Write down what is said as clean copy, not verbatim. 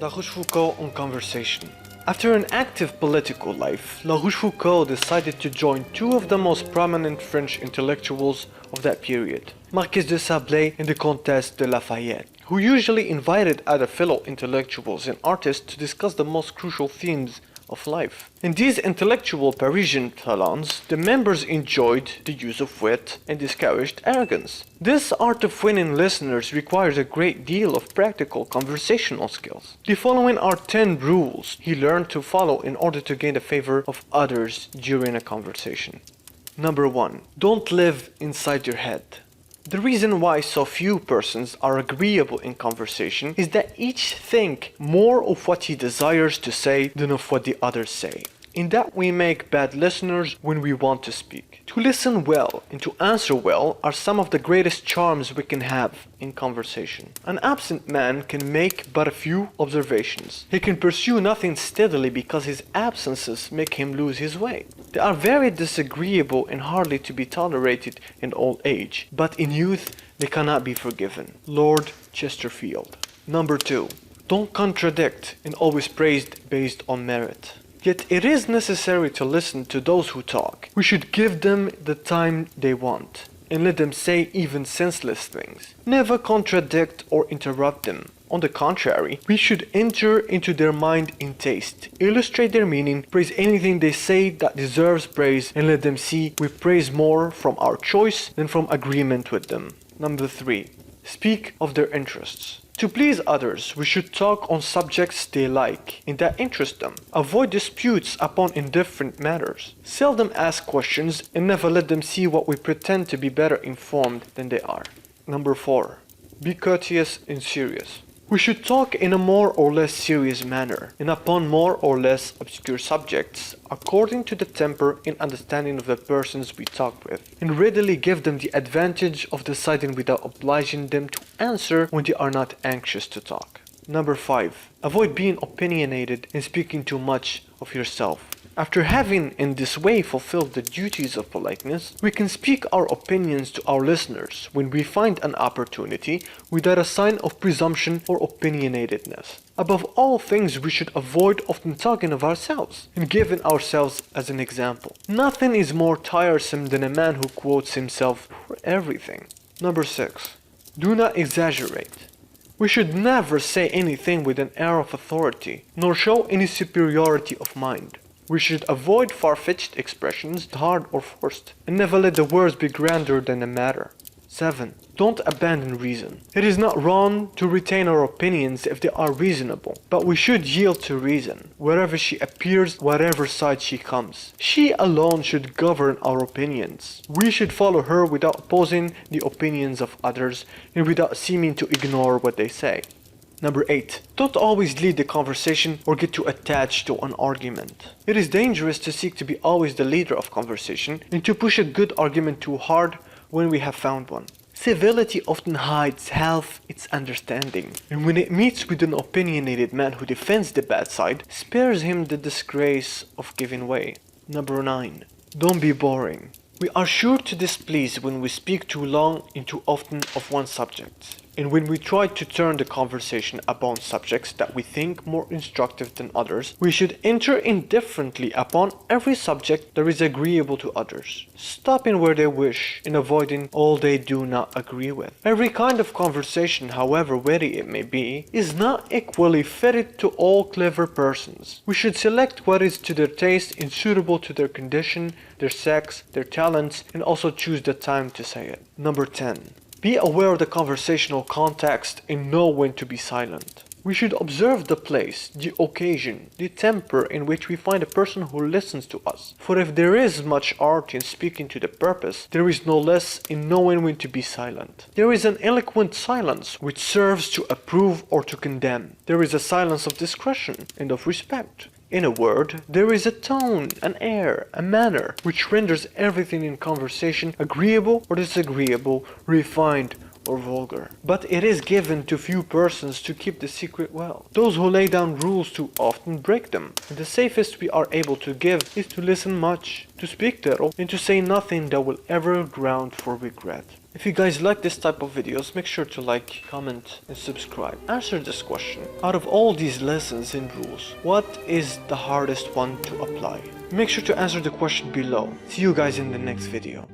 Rochefoucauld on conversation. After an active political life, Rochefoucauld decided to join two of the most prominent French intellectuals of that period, Marquise de Sablé and the Comtesse de Lafayette, who usually invited other fellow intellectuals and artists to discuss the most crucial themes of life. In these intellectual Parisian Sallons, the members enjoyed the use of wit and discouraged arrogance. This art of winning listeners requires a great deal of practical conversational skills. The following are 10 rules he learned to follow in order to gain the favor of others during a conversation. Number 1. Don't live inside your head. The reason why so few persons are agreeable in conversation is that each think more of what he desires to say than of what the others say. In that we make bad listeners when we want to speak. To listen well and to answer well are some of the greatest charms we can have in conversation. An absent man can make but a few observations. He can pursue nothing steadily because his absences make him lose his way. They are very disagreeable and hardly to be tolerated in old age, but in youth they cannot be forgiven. Lord Chesterfield. Number 2. Don't contradict and always praise based on merit. Yet it is necessary to listen to those who talk. We should give them the time they want and let them say even senseless things. Never contradict or interrupt them. On the contrary, we should enter into their mind in taste, illustrate their meaning, praise anything they say that deserves praise, and let them see we praise more from our choice than from agreement with them. Number 3. Speak of their interests. To please others, we should talk on subjects they like and that interest them. Avoid disputes upon indifferent matters. Seldom ask questions and never let them see what we pretend to be better informed than they are. Number 4. Be courteous and serious. We should talk in a more or less serious manner and upon more or less obscure subjects according to the temper and understanding of the persons we talk with, and readily give them the advantage of deciding without obliging them to answer when they are not anxious to talk. Number 5. Avoid being opinionated and speaking too much of yourself. After having in this way fulfilled the duties of politeness, we can speak our opinions to our listeners when we find an opportunity without a sign of presumption or opinionatedness. Above all things, we should avoid often talking of ourselves and giving ourselves as an example. Nothing is more tiresome than a man who quotes himself for everything. Number 6. Do not exaggerate. We should never say anything with an air of authority, nor show any superiority of mind. We should avoid far-fetched expressions, hard or forced, and never let the words be grander than the matter. 7. Don't abandon reason. It is not wrong to retain our opinions if they are reasonable, but we should yield to reason, wherever she appears, whatever side she comes. She alone should govern our opinions. We should follow her without opposing the opinions of others, and without seeming to ignore what they say. Number 8. Don't always lead the conversation or get too attached to an argument. It is dangerous to seek to be always the leader of conversation and to push a good argument too hard when we have found one. Civility often hides half its understanding, and when it meets with an opinionated man who defends the bad side, spares him the disgrace of giving way. Number 9. Don't be boring. We are sure to displease when we speak too long and too often of one subject, and when we try to turn the conversation upon subjects that we think more instructive than others. We should enter indifferently upon every subject that is agreeable to others, stopping where they wish and avoiding all they do not agree with. Every kind of conversation, however witty it may be, is not equally fitted to all clever persons. We should select what is to their taste and suitable to their condition, their sex, their talents, and also choose the time to say it. Number 10. Be aware of the conversational context and know when to be silent. We should observe the place, the occasion, the temper in which we find a person who listens to us. For if there is much art in speaking to the purpose, there is no less in knowing when to be silent. There is an eloquent silence which serves to approve or to condemn. There is a silence of discretion and of respect. In a word, there is a tone, an air, a manner, which renders everything in conversation agreeable or disagreeable, refined or vulgar. But it is given to few persons to keep the secret well. Those who lay down rules too often break them, and the safest we are able to give is to listen much, to speak little, and to say nothing that will ever ground for regret. If you guys like this type of videos, make sure to like, comment, and subscribe. Answer this question. Out of all these lessons and rules, what is the hardest one to apply? Make sure to answer the question below. See you guys in the next video.